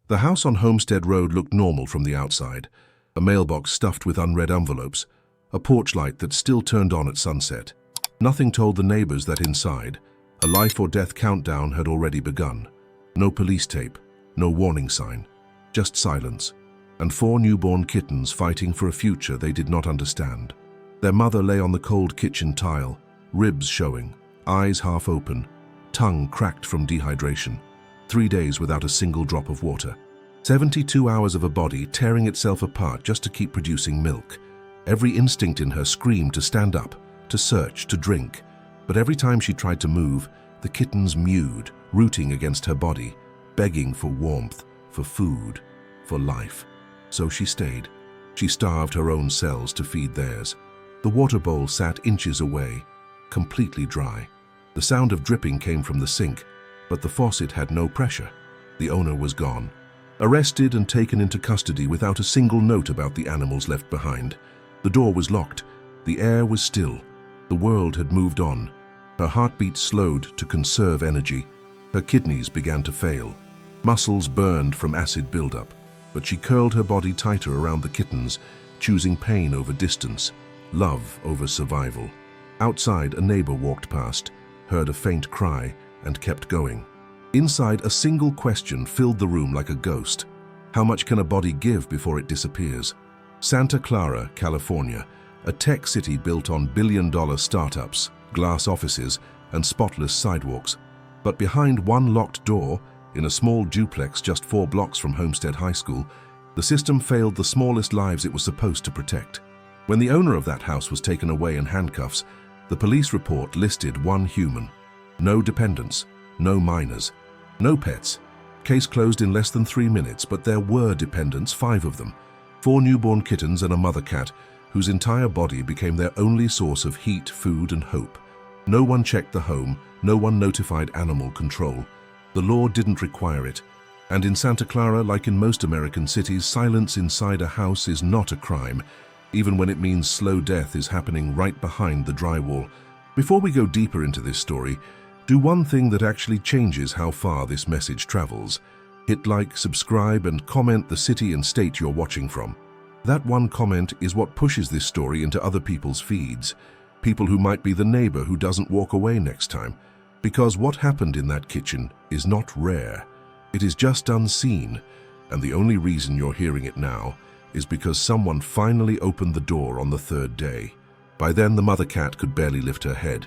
The house on Homestead Road looked normal from the outside. A mailbox stuffed with unread envelopes, a porch light that still turned on at sunset. Nothing told the neighbors that inside, a life or death countdown had already begun. No police tape, no warning sign, just silence, and 4 newborn kittens fighting for a future they did not understand. Their mother lay on the cold kitchen tile, ribs showing, eyes half open, tongue cracked from dehydration. 3 days without a single drop of water. 72 hours of a body tearing itself apart just to keep producing milk. Every instinct in her screamed to stand up, to search, to drink. But every time she tried to move, the kittens mewed, rooting against her body, begging for warmth, for food, for life. So she stayed. She starved her own cells to feed theirs. The water bowl sat inches away, completely dry. The sound of dripping came from the sink, but the faucet had no pressure. The owner was gone. Arrested and taken into custody without a single note about the animals left behind. The door was locked. The air was still. The world had moved on. Her heartbeat slowed to conserve energy. Her kidneys began to fail. Muscles burned from acid buildup. But she curled her body tighter around the kittens, choosing pain over distance, love over survival. Outside, a neighbor walked past, heard a faint cry, and kept going. Inside, a single question filled the room like a ghost. How much can a body give before it disappears? Santa Clara, California, a tech city built on billion-dollar startups, glass offices, and spotless sidewalks. But behind one locked door, in a small duplex just 4 blocks from Homestead High School, the system failed the smallest lives it was supposed to protect. When the owner of that house was taken away in handcuffs, the police report listed 1 human. No dependents, no minors, no pets. Case closed in less than 3 minutes, but there were dependents, 5 of them. 4 newborn kittens and a mother cat, whose entire body became their only source of heat, food, and hope. No one checked the home, no one notified animal control. The law didn't require it. And in Santa Clara, like in most American cities, silence inside a house is not a crime, even when it means slow death is happening right behind the drywall. Before we go deeper into this story, do one thing that actually changes how far this message travels. Hit like, subscribe, and comment the city and state you're watching from. That one comment is what pushes this story into other people's feeds. People who might be the neighbor who doesn't walk away next time. Because what happened in that kitchen is not rare. It is just unseen, and the only reason you're hearing it now is because someone finally opened the door on the 3rd day. By then, the mother cat could barely lift her head.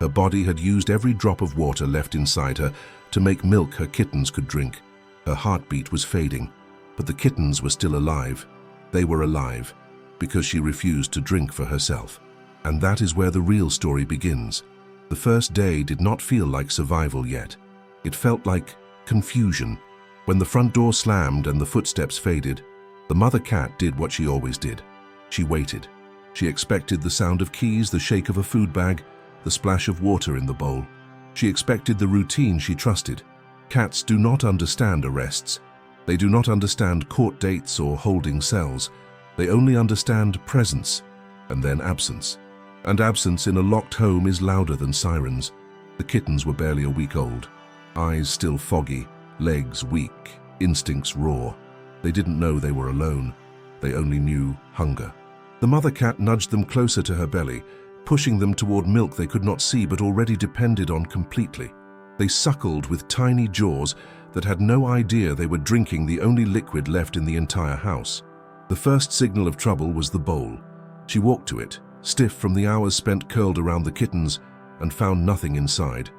Her body had used every drop of water left inside her to make milk her kittens could drink. Her heartbeat was fading, but the kittens were still alive. They were alive because she refused to drink for herself. And that is where the real story begins. The first day did not feel like survival yet. It felt like confusion. When the front door slammed and the footsteps faded, the mother cat did what she always did. She waited. She expected the sound of keys, the shake of a food bag, the splash of water in the bowl. She expected the routine she trusted. Cats do not understand arrests. They do not understand court dates or holding cells. They only understand presence and then absence. And absence in a locked home is louder than sirens. The kittens were barely a week old. Eyes still foggy, legs weak, instincts raw. They didn't know they were alone. They only knew hunger. The mother cat nudged them closer to her belly, pushing them toward milk they could not see but already depended on completely. They suckled with tiny jaws that had no idea they were drinking the only liquid left in the entire house. The first signal of trouble was the bowl. She walked to it, stiff from the hours spent curled around the kittens, and found nothing inside,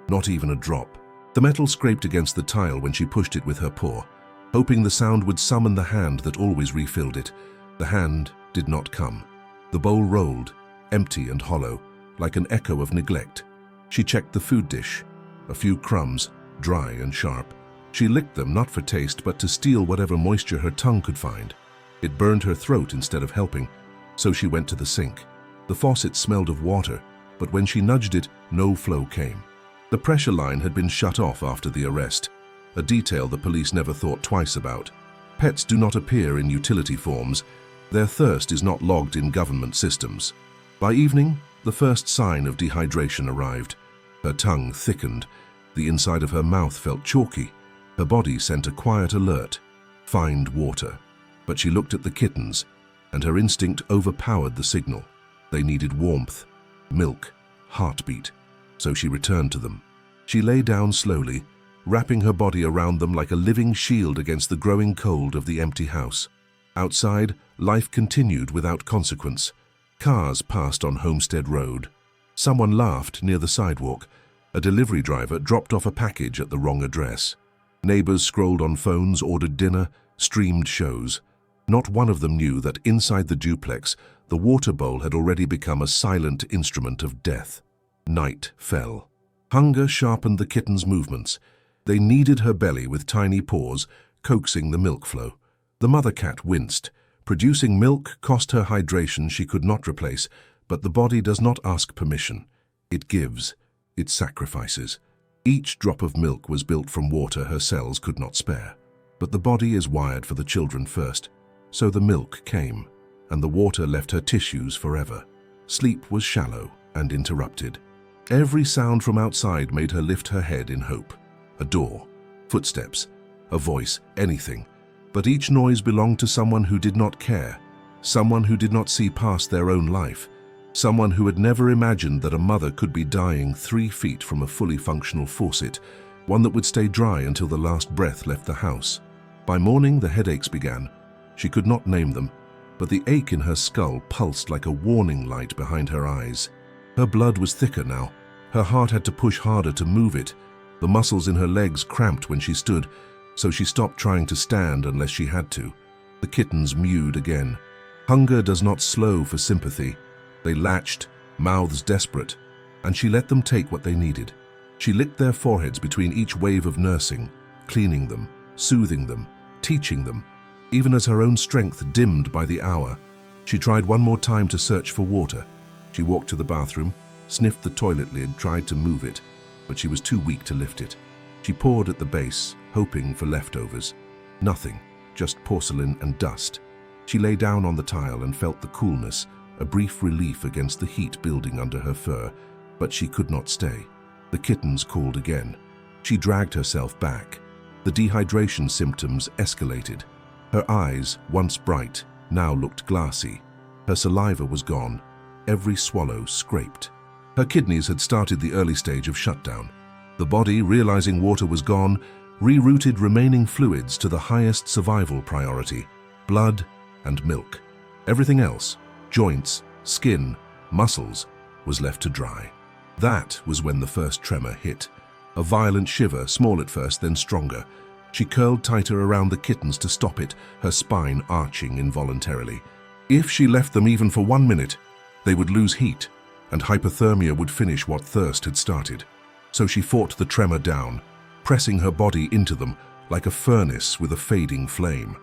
not even a drop. The metal scraped against the tile when she pushed it with her paw, hoping the sound would summon the hand that always refilled it. The hand did not come. The bowl rolled, empty and hollow, like an echo of neglect. She checked the food dish. A few crumbs, dry and sharp. She licked them not for taste but to steal whatever moisture her tongue could find. It burned her throat instead of helping, so she went to the sink. The faucet smelled of water, but when she nudged it, no flow came. The pressure line had been shut off after the arrest, a detail the police never thought twice about. Pets do not appear in utility forms. Their thirst is not logged in government systems. By evening, the first sign of dehydration arrived. Her tongue thickened. The inside of her mouth felt chalky. Her body sent a quiet alert. Find water. But she looked at the kittens, and her instinct overpowered the signal. They needed warmth, milk, heartbeat, so she returned to them. She lay down slowly, wrapping her body around them like a living shield against the growing cold of the empty house. Outside, life continued without consequence. Cars passed on Homestead Road. Someone laughed near the sidewalk. A delivery driver dropped off a package at the wrong address. Neighbors scrolled on phones, ordered dinner, streamed shows. Not one of them knew that inside the duplex, the water bowl had already become a silent instrument of death. Night fell. Hunger sharpened the kittens' movements. They kneaded her belly with tiny paws, coaxing the milk flow. The mother cat winced. Producing milk cost her hydration she could not replace, but the body does not ask permission. It gives. It sacrifices. Each drop of milk was built from water her cells could not spare. But the body is wired for the children first. So the milk came, and the water left her tissues forever. Sleep was shallow and interrupted. Every sound from outside made her lift her head in hope. A door, footsteps, a voice, anything. But each noise belonged to someone who did not care, someone who did not see past their own life, someone who had never imagined that a mother could be dying 3 feet from a fully functional faucet, one that would stay dry until the last breath left the house. By morning, the headaches began. She could not name them, but the ache in her skull pulsed like a warning light behind her eyes. Her blood was thicker now. Her heart had to push harder to move it. The muscles in her legs cramped when she stood, so she stopped trying to stand unless she had to. The kittens mewed again. Hunger does not slow for sympathy. They latched, mouths desperate, and she let them take what they needed. She licked their foreheads between each wave of nursing, cleaning them, soothing them, teaching them. Even as her own strength dimmed by the hour, she tried one more time to search for water. She walked to the bathroom, sniffed the toilet lid, tried to move it, but she was too weak to lift it. She pawed at the base, hoping for leftovers. Nothing, just porcelain and dust. She lay down on the tile and felt the coolness, a brief relief against the heat building under her fur, but she could not stay. The kittens called again. She dragged herself back. The dehydration symptoms escalated. Her eyes, once bright, now looked glassy. Her saliva was gone. Every swallow scraped. Her kidneys had started the early stage of shutdown. The body, realizing water was gone, rerouted remaining fluids to the highest survival priority: blood and milk. Everything else, joints, skin, muscles, was left to dry. That was when the first tremor hit. A violent shiver, small at first, then stronger. She curled tighter around the kittens to stop it, her spine arching involuntarily. If she left them even for 1 minute, they would lose heat, and hypothermia would finish what thirst had started. So she fought the tremor down, pressing her body into them like a furnace with a fading flame.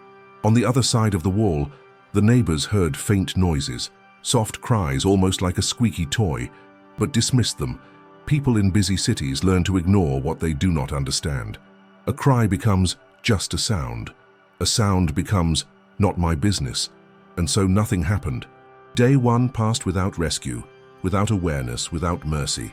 On the other side of the wall, the neighbors heard faint noises, soft cries almost like a squeaky toy, but dismissed them. People in busy cities learn to ignore what they do not understand. A cry becomes just a sound. A sound becomes not my business, and so nothing happened. Day 1 passed without rescue, without awareness, without mercy.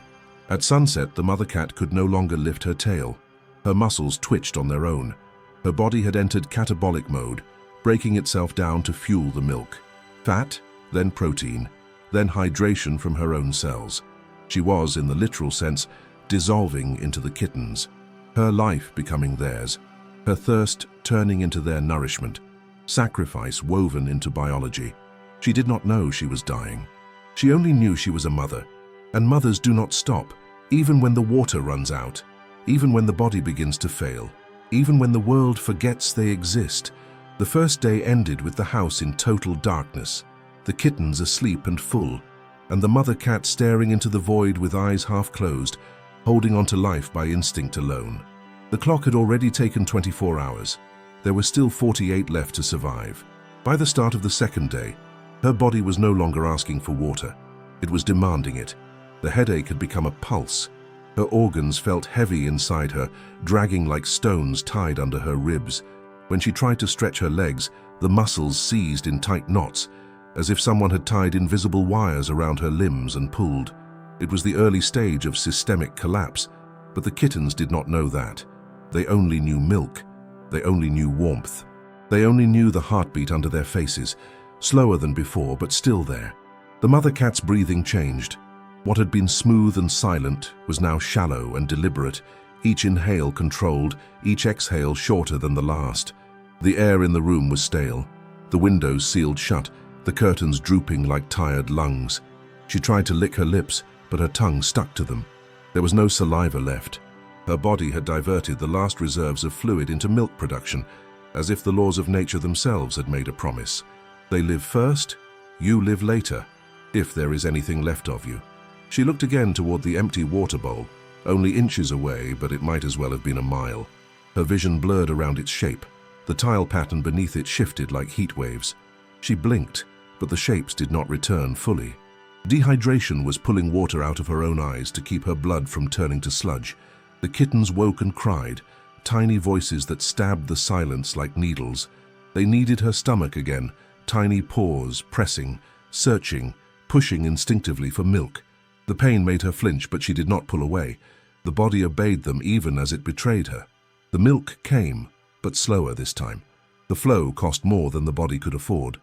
At sunset, the mother cat could no longer lift her tail. Her muscles twitched on their own. Her body had entered catabolic mode, breaking itself down to fuel the milk. Fat, then protein, then hydration from her own cells. She was, in the literal sense, dissolving into the kittens, her life becoming theirs, her thirst turning into their nourishment, sacrifice woven into biology. She did not know she was dying. She only knew she was a mother, and mothers do not stop, even when the water runs out, even when the body begins to fail, even when the world forgets they exist. The first day ended with the house in total darkness, the kittens asleep and full, and the mother cat staring into the void with eyes half closed, holding on to life by instinct alone. The clock had already taken 24 hours. There were still 48 left to survive. By the start of the second day, her body was no longer asking for water. It was demanding it. The headache had become a pulse. Her organs felt heavy inside her, dragging like stones tied under her ribs. When she tried to stretch her legs, the muscles seized in tight knots, as if someone had tied invisible wires around her limbs and pulled. It was the early stage of systemic collapse, but the kittens did not know that. They only knew milk. They only knew warmth. They only knew the heartbeat under their faces, slower than before, but still there. The mother cat's breathing changed. What had been smooth and silent was now shallow and deliberate, each inhale controlled, each exhale shorter than the last. The air in the room was stale, the windows sealed shut, the curtains drooping like tired lungs. She tried to lick her lips, but her tongue stuck to them. There was no saliva left. Her body had diverted the last reserves of fluid into milk production, as if the laws of nature themselves had made a promise. They live first, you live later, if there is anything left of you. She looked again toward the empty water bowl, only inches away, but it might as well have been a mile. Her vision blurred around its shape. The tile pattern beneath it shifted like heat waves. She blinked, but the shapes did not return fully. Dehydration was pulling water out of her own eyes to keep her blood from turning to sludge. The kittens woke and cried, tiny voices that stabbed the silence like needles. They kneaded her stomach again, tiny paws pressing, searching, pushing instinctively for milk. The pain made her flinch, but she did not pull away. The body obeyed them even as it betrayed her. The milk came, but slower this time. The flow cost more than the body could afford.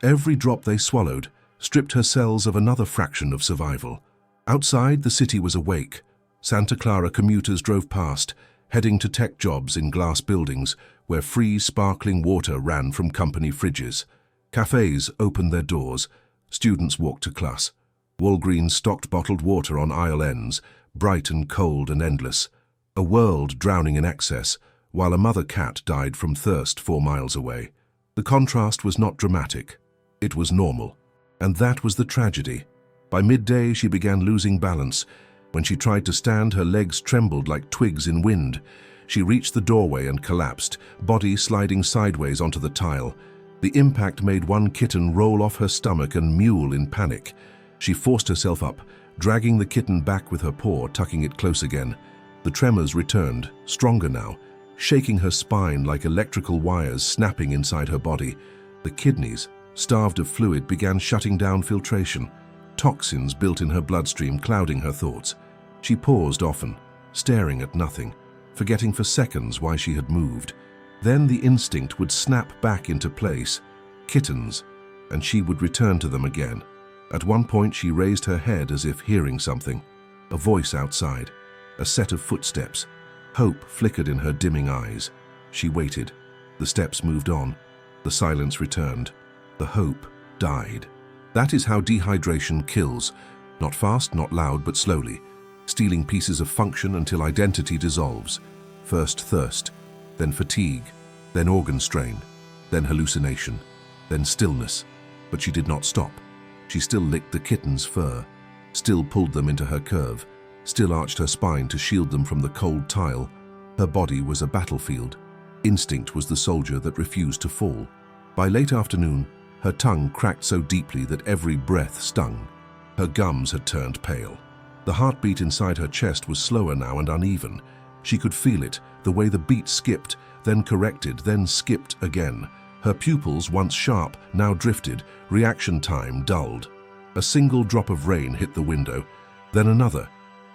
Every drop they swallowed stripped her cells of another fraction of survival. Outside, the city was awake. Santa Clara commuters drove past, heading to tech jobs in glass buildings where free, sparkling water ran from company fridges. Cafes opened their doors. Students walked to class. Walgreens stocked bottled water on aisle ends, bright and cold and endless. A world drowning in excess, while a mother cat died from thirst 4 miles away. The contrast was not dramatic. It was normal. And that was the tragedy. By midday, she began losing balance. When she tried to stand, her legs trembled like twigs in wind. She reached the doorway and collapsed, body sliding sideways onto the tile. The impact made one kitten roll off her stomach and mewl in panic. She forced herself up, dragging the kitten back with her paw, tucking it close again. The tremors returned, stronger now, shaking her spine like electrical wires snapping inside her body. The kidneys, starved of fluid, began shutting down filtration. Toxins built in her bloodstream, clouding her thoughts. She paused often, staring at nothing, forgetting for seconds why she had moved. Then the instinct would snap back into place. Kittens, and she would return to them again. At one point, she raised her head as if hearing something. A voice outside, a set of footsteps. Hope flickered in her dimming eyes. She waited. The steps moved on. The silence returned. The hope died. That is how dehydration kills. Not fast, not loud, but slowly, stealing pieces of function until identity dissolves. First thirst, then fatigue, then organ strain, then hallucination, then stillness. But she did not stop. She still licked the kitten's fur, still pulled them into her curve, still arched her spine to shield them from the cold tile. Her body was a battlefield. Instinct was the soldier that refused to fall. By late afternoon, her tongue cracked so deeply that every breath stung. Her gums had turned pale. The heartbeat inside her chest was slower now and uneven. She could feel it, the way the beat skipped, then corrected, then skipped again. Her pupils, once sharp, now drifted, reaction time dulled. A single drop of rain hit the window, then another.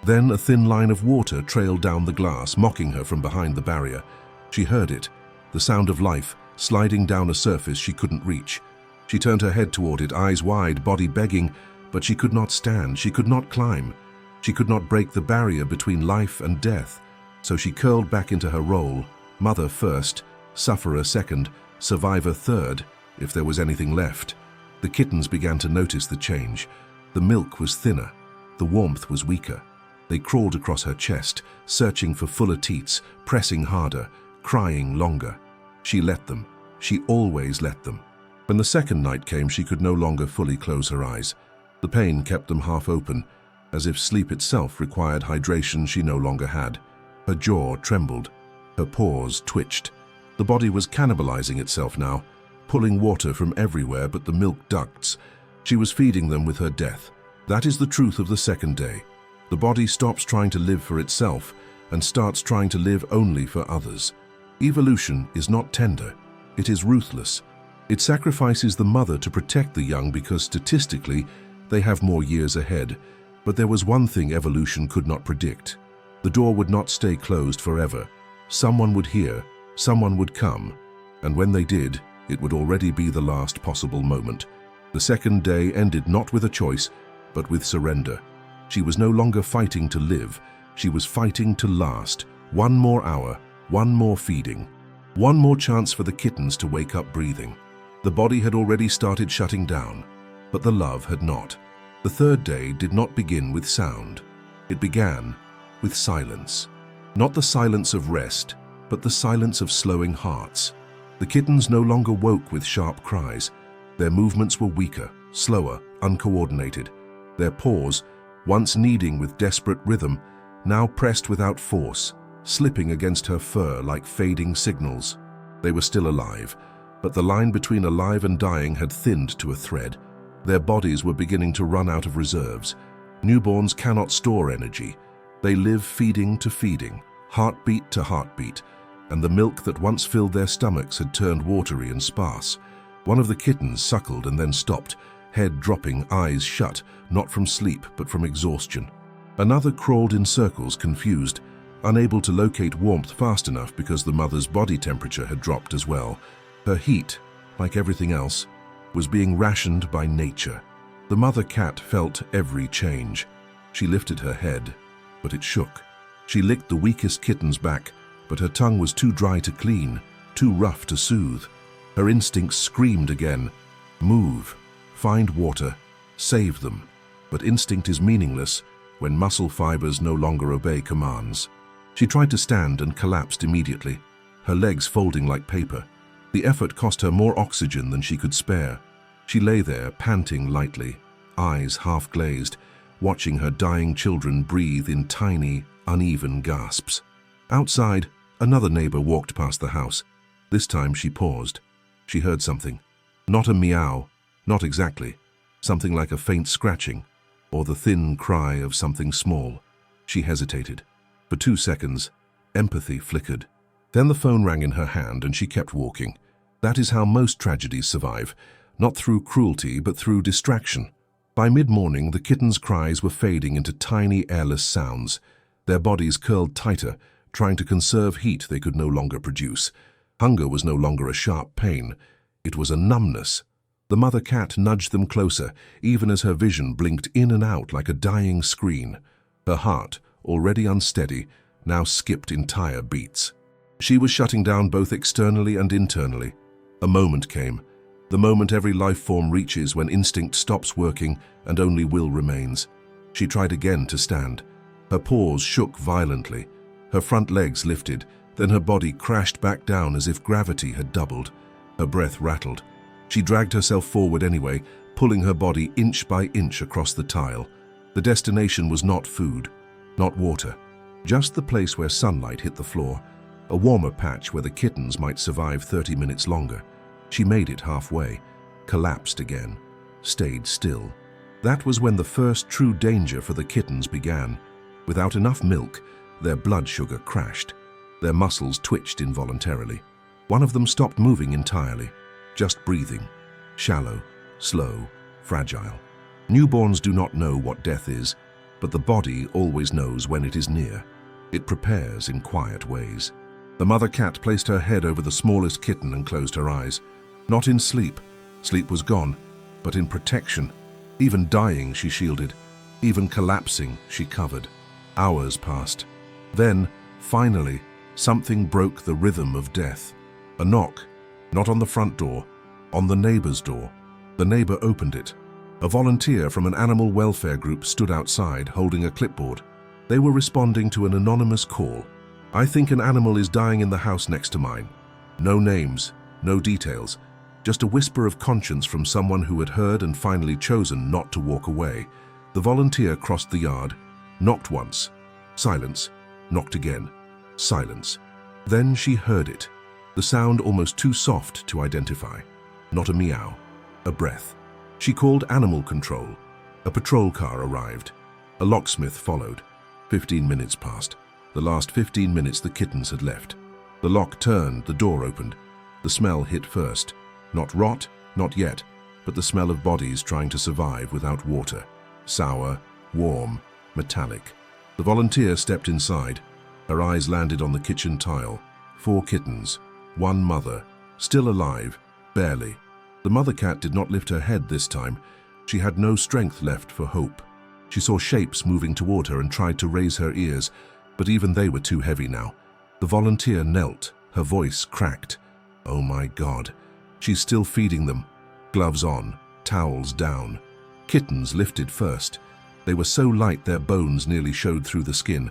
Then a thin line of water trailed down the glass, mocking her from behind the barrier. She heard it, the sound of life, sliding down a surface she couldn't reach. She turned her head toward it, eyes wide, body begging, but she could not stand, she could not climb. She could not break the barrier between life and death. So she curled back into her role, mother first, sufferer second, survivor third, if there was anything left. The kittens began to notice the change. The milk was thinner, the warmth was weaker. They crawled across her chest, searching for fuller teats, pressing harder, crying longer. She let them. She always let them. When the second night came, she could no longer fully close her eyes. The pain kept them half open, as if sleep itself required hydration she no longer had. Her jaw trembled. Her paws twitched. The body was cannibalizing itself now, pulling water from everywhere but the milk ducts. She was feeding them with her death. That is the truth of the second day. The body stops trying to live for itself and starts trying to live only for others. Evolution is not tender. It is ruthless. It sacrifices the mother to protect the young because statistically they have more years ahead. But there was one thing evolution could not predict. The door would not stay closed forever. Someone would hear, someone would come. And when they did, it would already be the last possible moment. The second day ended not with a choice, but with surrender. She was no longer fighting to live, she was fighting to last. One more hour, one more feeding, one more chance for the kittens to wake up breathing. The body had already started shutting down, but the love had not. The third day did not begin with sound. It began with silence. Not the silence of rest, but the silence of slowing hearts. The kittens no longer woke with sharp cries. Their movements were weaker, slower, uncoordinated. Their paws, once kneading with desperate rhythm, now pressed without force, slipping against her fur like fading signals. They were still alive, but the line between alive and dying had thinned to a thread. Their bodies were beginning to run out of reserves. Newborns cannot store energy. They live feeding to feeding, heartbeat to heartbeat, and the milk that once filled their stomachs had turned watery and sparse. One of the kittens suckled and then stopped, head dropping, eyes shut, not from sleep but from exhaustion. Another crawled in circles, confused, unable to locate warmth fast enough because the mother's body temperature had dropped as well. Her heat, like everything else, was being rationed by nature. The mother cat felt every change. She lifted her head, but it shook. She licked the weakest kitten's back, but her tongue was too dry to clean, too rough to soothe. Her instincts screamed again, move, find water, save them. But instinct is meaningless when muscle fibers no longer obey commands. She tried to stand and collapsed immediately, her legs folding like paper. The effort cost her more oxygen than she could spare. She lay there, panting lightly, eyes half glazed, watching her dying children breathe in tiny, uneven gasps. Outside, another neighbor walked past the house. This time she paused. She heard something. Not a meow, not exactly. Something like a faint scratching, or the thin cry of something small. She hesitated. For 2 seconds, empathy flickered. Then the phone rang in her hand and she kept walking. That is how most tragedies survive, not through cruelty but through distraction. By mid-morning, the kittens' cries were fading into tiny, airless sounds. Their bodies curled tighter, trying to conserve heat they could no longer produce. Hunger was no longer a sharp pain. It was a numbness. The mother cat nudged them closer, even as her vision blinked in and out like a dying screen. Her heart, already unsteady, now skipped entire beats. She was shutting down both externally and internally. A moment came, the moment every life form reaches when instinct stops working and only will remains. She tried again to stand. Her paws shook violently. Her front legs lifted, then her body crashed back down as if gravity had doubled. Her breath rattled. She dragged herself forward anyway, pulling her body inch by inch across the tile. The destination was not food, not water, just the place where sunlight hit the floor, a warmer patch where the kittens might survive 30 minutes longer. She made it halfway, collapsed again, stayed still. That was when the first true danger for the kittens began. Without enough milk, their blood sugar crashed. Their muscles twitched involuntarily. One of them stopped moving entirely, just breathing, shallow, slow, fragile. Newborns do not know what death is, but the body always knows when it is near. It prepares in quiet ways. The mother cat placed her head over the smallest kitten and closed her eyes. Not in sleep. Sleep was gone, but in protection. Even dying, she shielded. Even collapsing, she covered. Hours passed. Then, finally, something broke the rhythm of death. A knock, not on the front door, on the neighbor's door. The neighbor opened it. A volunteer from an animal welfare group stood outside, holding a clipboard. They were responding to an anonymous call. "I think an animal is dying in the house next to mine." No names, no details, just a whisper of conscience from someone who had heard and finally chosen not to walk away. The volunteer crossed the yard, knocked once. Silence. Knocked again. Silence. Then she heard it. The sound almost too soft to identify. Not a meow, a breath. She called animal control. A patrol car arrived. A locksmith followed. 15 minutes passed. The last 15 minutes the kittens had left. The lock turned, the door opened. The smell hit first. Not rot, not yet, but the smell of bodies trying to survive without water. Sour, warm, metallic. The volunteer stepped inside. Her eyes landed on the kitchen tile. 4 kittens, 1 mother, still alive, barely. The mother cat did not lift her head this time. She had no strength left for hope. She saw shapes moving toward her and tried to raise her ears, but even they were too heavy now. The volunteer knelt, her voice cracked. Oh my God, she's still feeding them. Gloves on, towels down. Kittens lifted first. They were so light their bones nearly showed through the skin.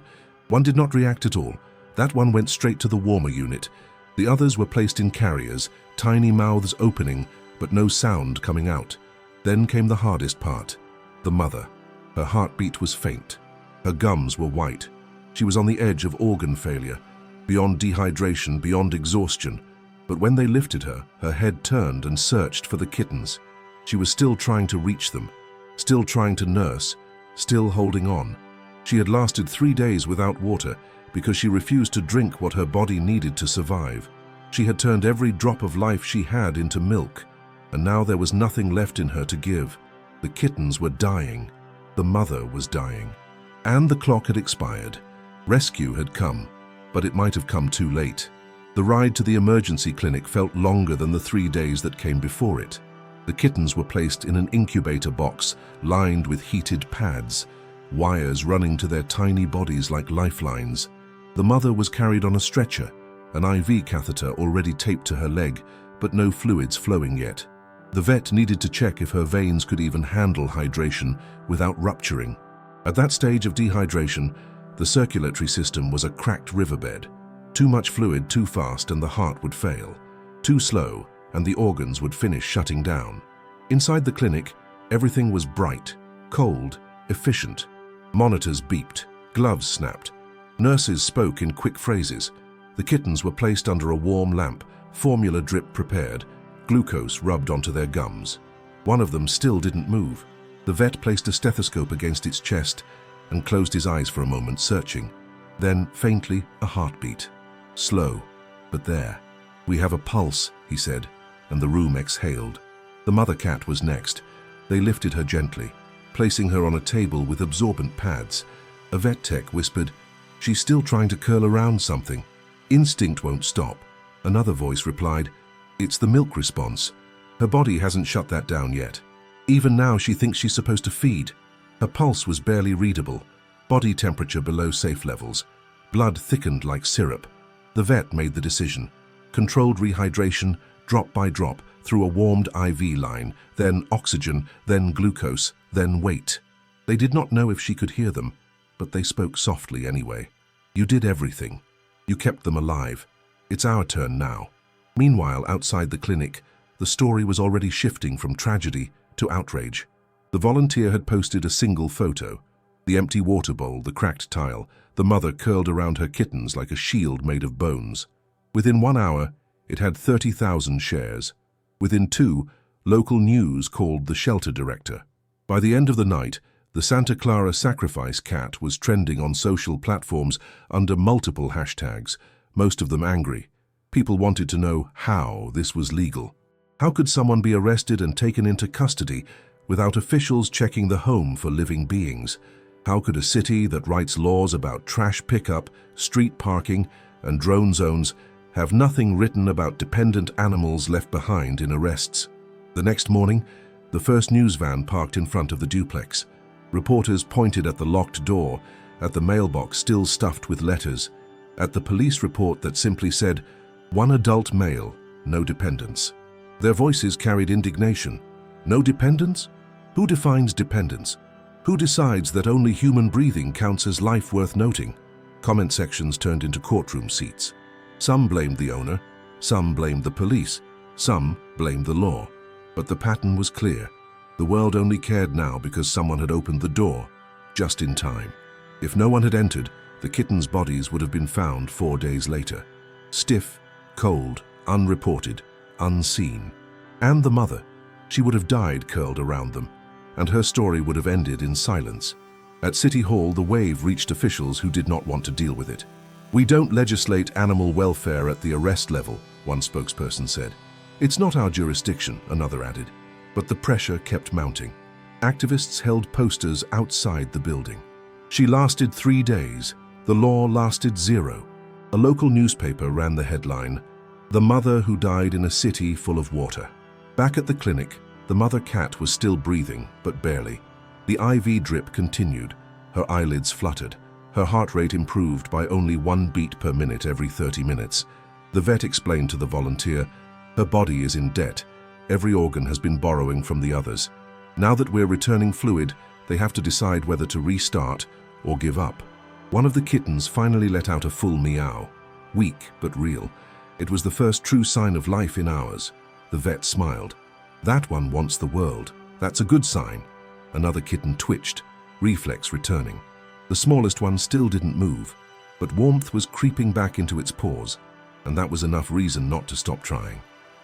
One did not react at all. That one went straight to the warmer unit. The others were placed in carriers, tiny mouths opening, but no sound coming out. Then came the hardest part. The mother. Her heartbeat was faint. Her gums were white. She was on the edge of organ failure, beyond dehydration, beyond exhaustion. But when they lifted her, her head turned and searched for the kittens. She was still trying to reach them, still trying to nurse, still holding on. She had lasted 3 days without water because she refused to drink what her body needed to survive. She had turned every drop of life she had into milk, and now there was nothing left in her to give. The kittens were dying. The mother was dying. And the clock had expired. Rescue had come, but it might have come too late. The ride to the emergency clinic felt longer than the 3 days that came before it. The kittens were placed in an incubator box lined with heated pads, wires running to their tiny bodies like lifelines. The mother was carried on a stretcher, an IV catheter already taped to her leg, but no fluids flowing yet. The vet needed to check if her veins could even handle hydration without rupturing. At that stage of dehydration, the circulatory system was a cracked riverbed. Too much fluid too fast and the heart would fail. Too slow and the organs would finish shutting down. Inside the clinic, everything was bright, cold, efficient. Monitors beeped, gloves snapped. Nurses spoke in quick phrases. The kittens were placed under a warm lamp, formula drip prepared, glucose rubbed onto their gums. One of them still didn't move. The vet placed a stethoscope against its chest and closed his eyes for a moment, searching. Then, faintly, a heartbeat. Slow, but there. "We have a pulse," he said, and the room exhaled. The mother cat was next. They lifted her gently, placing her on a table with absorbent pads. A vet tech whispered, "She's still trying to curl around something. Instinct won't stop." Another voice replied, "It's the milk response. Her body hasn't shut that down yet. Even now she thinks she's supposed to feed." Her pulse was barely readable, body temperature below safe levels. Blood thickened like syrup. The vet made the decision. Controlled rehydration, drop by drop, through a warmed IV line, then oxygen, then glucose, then wait. They did not know if she could hear them, but they spoke softly anyway. "You did everything. You kept them alive. It's our turn now." Meanwhile, outside the clinic, the story was already shifting from tragedy to outrage. The volunteer had posted a single photo. The empty water bowl, the cracked tile, the mother curled around her kittens like a shield made of bones. Within 1 hour, it had 30,000 shares. Within 2, local news called the shelter director. By the end of the night, the Santa Clara sacrifice cat was trending on social platforms under multiple hashtags, most of them angry. People wanted to know how this was legal. How could someone be arrested and taken into custody without officials checking the home for living beings? How could a city that writes laws about trash pickup, street parking, and drone zones have nothing written about dependent animals left behind in arrests? The next morning, the first news van parked in front of the duplex. Reporters pointed at the locked door, at the mailbox still stuffed with letters, at the police report that simply said, "One adult male, no dependents." Their voices carried indignation. No dependents? Who defines dependence? Who decides that only human breathing counts as life worth noting? Comment sections turned into courtroom seats. Some blamed the owner, some blamed the police, some blamed the law. But the pattern was clear. The world only cared now because someone had opened the door, just in time. If no one had entered, the kittens' bodies would have been found 4 days later. Stiff, cold, unreported, unseen. And the mother. She would have died curled around them, and her story would have ended in silence. At City Hall, the wave reached officials who did not want to deal with it. "We don't legislate animal welfare at the arrest level," one spokesperson said. "It's not our jurisdiction," another added. But the pressure kept mounting. Activists held posters outside the building. She lasted 3 days. The law lasted 0. A local newspaper ran the headline, The mother who died in a city full of water. Back at the clinic, the mother cat was still breathing, but barely. The IV drip continued. Her eyelids fluttered. Her heart rate improved by only 1 beat per minute every 30 minutes. The vet explained to the volunteer, "Her body is in debt. Every organ has been borrowing from the others. Now that we're returning fluid, they have to decide whether to restart or give up." One of the kittens finally let out a full meow. Weak, but real. It was the first true sign of life in hours. The vet smiled. "That one wants the world. That's a good sign." Another kitten twitched, reflex returning. The smallest one still didn't move, but warmth was creeping back into its paws, and that was enough reason not to stop trying.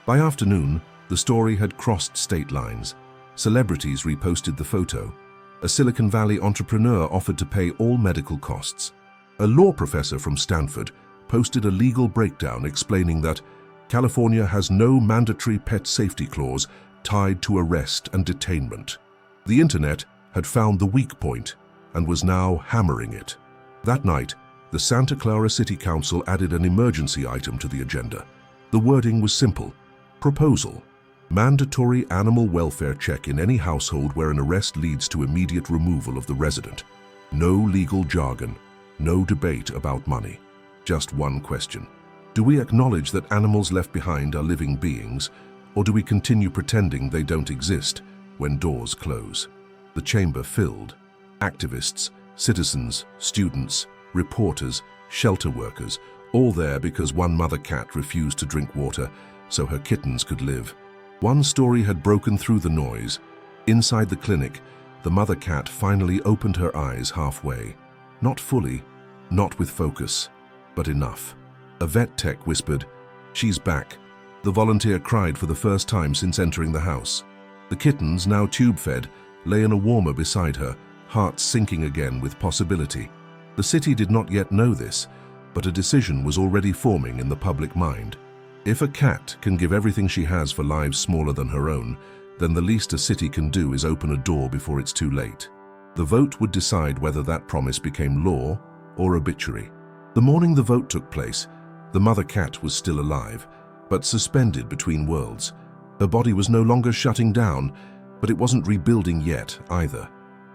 By afternoon, the story had crossed state lines. Celebrities reposted the photo. A Silicon Valley entrepreneur offered to pay all medical costs. A law professor from Stanford posted a legal breakdown explaining that California has no mandatory pet safety clause tied to arrest and detainment. The internet had found the weak point and was now hammering it. That night, the Santa Clara City Council added an emergency item to the agenda. The wording was simple. Proposal: mandatory animal welfare check in any household where an arrest leads to immediate removal of the resident. No legal jargon, no debate about money. Just one question. Do we acknowledge that animals left behind are living beings, or do we continue pretending they don't exist when doors close? The chamber filled. Activists, citizens, students, reporters, shelter workers, all there because one mother cat refused to drink water so her kittens could live. One story had broken through the noise. Inside the clinic, the mother cat finally opened her eyes halfway. Not fully, not with focus, but enough. A vet tech whispered, "She's back." The volunteer cried for the first time since entering the house. The kittens, now tube-fed, lay in a warmer beside her, hearts sinking again with possibility. The city did not yet know this, but a decision was already forming in the public mind. If a cat can give everything she has for lives smaller than her own, then the least a city can do is open a door before it's too late. The vote would decide whether that promise became law or obituary. The morning the vote took place, the mother cat was still alive, but suspended between worlds. Her body was no longer shutting down, but it wasn't rebuilding yet either.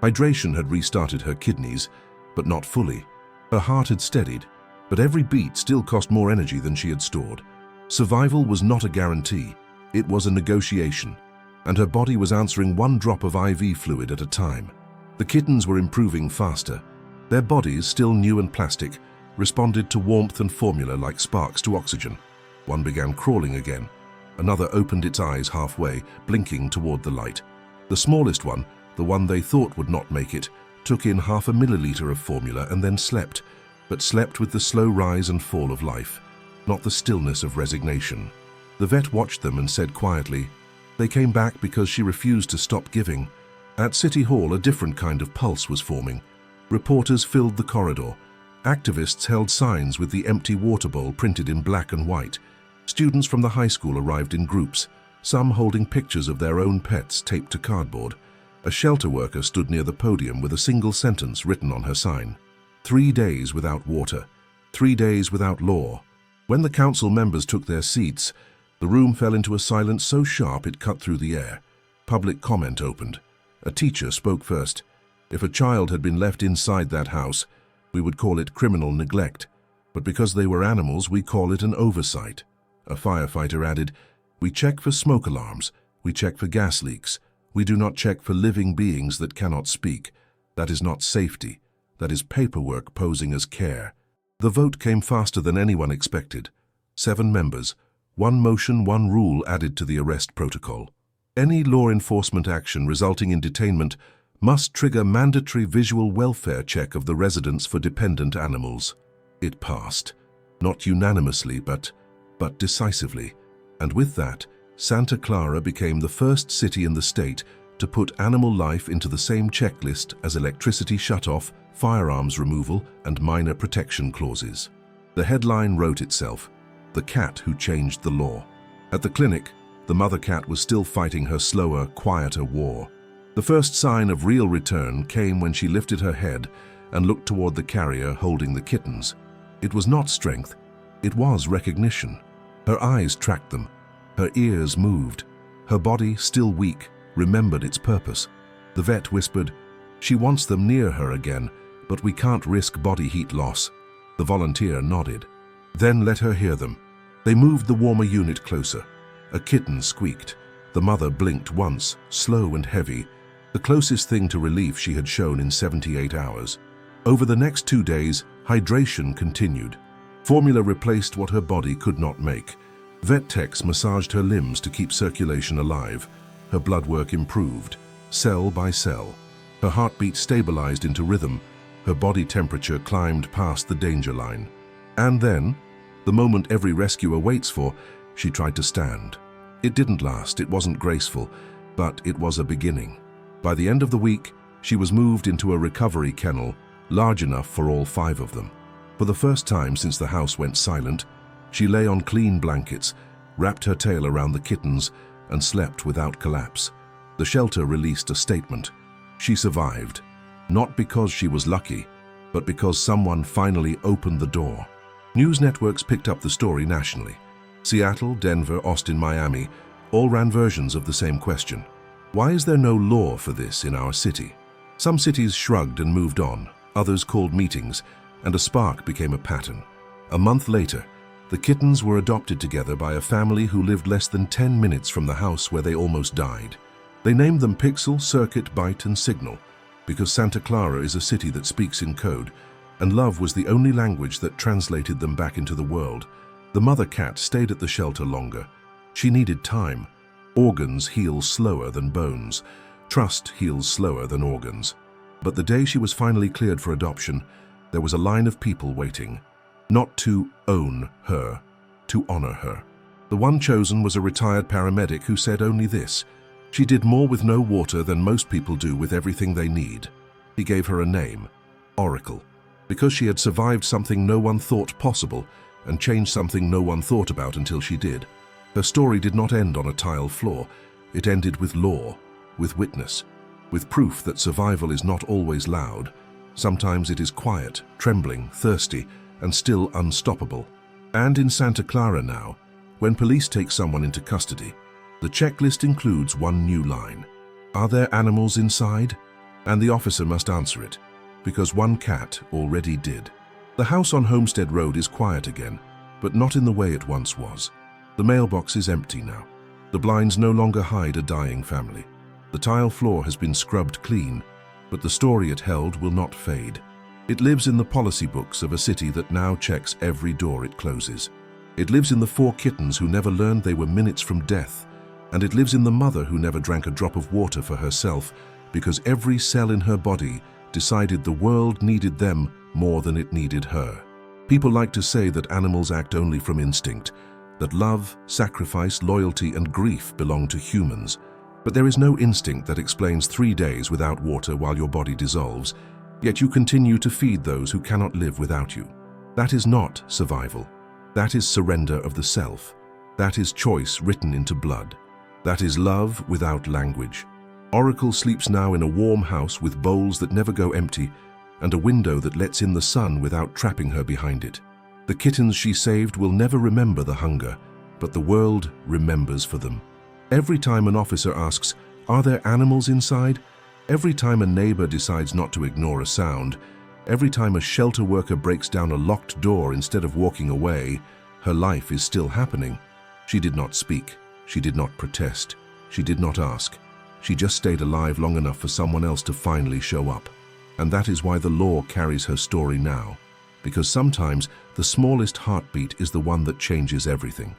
Hydration had restarted her kidneys, but not fully. Her heart had steadied, but every beat still cost more energy than she had stored. Survival was not a guarantee, it was a negotiation, and her body was answering one drop of IV fluid at a time. The kittens were improving faster. Their bodies, still new and plastic, responded to warmth and formula like sparks to oxygen. One began crawling again. Another opened its eyes halfway, blinking toward the light. The smallest one, the one they thought would not make it, took in 0.5 milliliter of formula and then slept, but slept with the slow rise and fall of life, not the stillness of resignation. The vet watched them and said quietly, "They came back because she refused to stop giving." At City Hall, a different kind of pulse was forming. Reporters filled the corridor. Activists held signs with the empty water bowl printed in black and white. Students from the high school arrived in groups, some holding pictures of their own pets taped to cardboard. A shelter worker stood near the podium with a single sentence written on her sign. 3 days without water. 3 days without law. When the council members took their seats, the room fell into a silence so sharp it cut through the air. Public comment opened. A teacher spoke first. "If a child had been left inside that house, we would call it criminal neglect. But because they were animals, we call it an oversight." A firefighter added, "We check for smoke alarms. We check for gas leaks. We do not check for living beings that cannot speak. That is not safety. That is paperwork posing as care." The vote came faster than anyone expected. 7 members, 1 motion, 1 rule added to the arrest protocol. Any law enforcement action resulting in detainment must trigger mandatory visual welfare check of the residents for dependent animals. It passed, not unanimously, but decisively. And with that, Santa Clara became the first city in the state to put animal life into the same checklist as electricity shutoff, firearms removal, and minor protection clauses. The headline wrote itself, "The Cat Who Changed the Law." At the clinic, the mother cat was still fighting her slower, quieter war. The first sign of real return came when she lifted her head and looked toward the carrier holding the kittens. It was not strength, it was recognition. Her eyes tracked them. Her ears moved. Her body, still weak, remembered its purpose. The vet whispered, "She wants them near her again, but we can't risk body heat loss." The volunteer nodded. "Then let her hear them." They moved the warmer unit closer. A kitten squeaked. The mother blinked once, slow and heavy, the closest thing to relief she had shown in 78 hours. Over the next 2 days, hydration continued. Formula replaced what her body could not make. Vet techs massaged her limbs to keep circulation alive. Her blood work improved, cell by cell. Her heartbeat stabilized into rhythm. Her body temperature climbed past the danger line. And then, the moment every rescuer waits for, she tried to stand. It didn't last, it wasn't graceful, but it was a beginning. By the end of the week, she was moved into a recovery kennel, large enough for all 5 of them. For the first time since the house went silent, she lay on clean blankets, wrapped her tail around the kittens, and slept without collapse. The shelter released a statement. She survived, not because she was lucky, but because someone finally opened the door. News networks picked up the story nationally. Seattle, Denver, Austin, Miami all ran versions of the same question. Why is there no law for this in our city? Some cities shrugged and moved on, others called meetings, and a spark became a pattern. A month later, the kittens were adopted together by a family who lived less than 10 minutes from the house where they almost died. They named them Pixel, Circuit, Bite, and Signal, because Santa Clara is a city that speaks in code, and love was the only language that translated them back into the world. The mother cat stayed at the shelter longer. She needed time. Organs heal slower than bones. Trust heals slower than organs. But the day she was finally cleared for adoption, there was a line of people waiting. Not to own her, to honor her. The one chosen was a retired paramedic who said only this: she did more with no water than most people do with everything they need. He gave her a name, Oracle, because she had survived something no one thought possible and changed something no one thought about until she did. Her story did not end on a tile floor. It ended with law, with witness, with proof that survival is not always loud. Sometimes it is quiet, trembling, thirsty, and still unstoppable. And in Santa Clara now, when police take someone into custody, the checklist includes one new line. Are there animals inside? And the officer must answer it, because one cat already did. The house on Homestead Road is quiet again, but not in the way it once was. The mailbox is empty now. The blinds no longer hide a dying family. The tile floor has been scrubbed clean, but the story it held will not fade. It lives in the policy books of a city that now checks every door it closes. It lives in the 4 kittens who never learned they were minutes from death, and it lives in the mother who never drank a drop of water for herself because every cell in her body decided the world needed them more than it needed her. People like to say that animals act only from instinct, that love, sacrifice, loyalty, and grief belong to humans. But there is no instinct that explains 3 days without water while your body dissolves, yet you continue to feed those who cannot live without you. That is not survival. That is surrender of the self. That is choice written into blood. That is love without language. Oracle sleeps now in a warm house with bowls that never go empty and a window that lets in the sun without trapping her behind it. The kittens she saved will never remember the hunger, but the world remembers for them. Every time an officer asks, "Are there animals inside?" Every time a neighbor decides not to ignore a sound, every time a shelter worker breaks down a locked door instead of walking away, her life is still happening. She did not speak. She did not protest. She did not ask. She just stayed alive long enough for someone else to finally show up. And that is why the law carries her story now. Because sometimes the smallest heartbeat is the one that changes everything.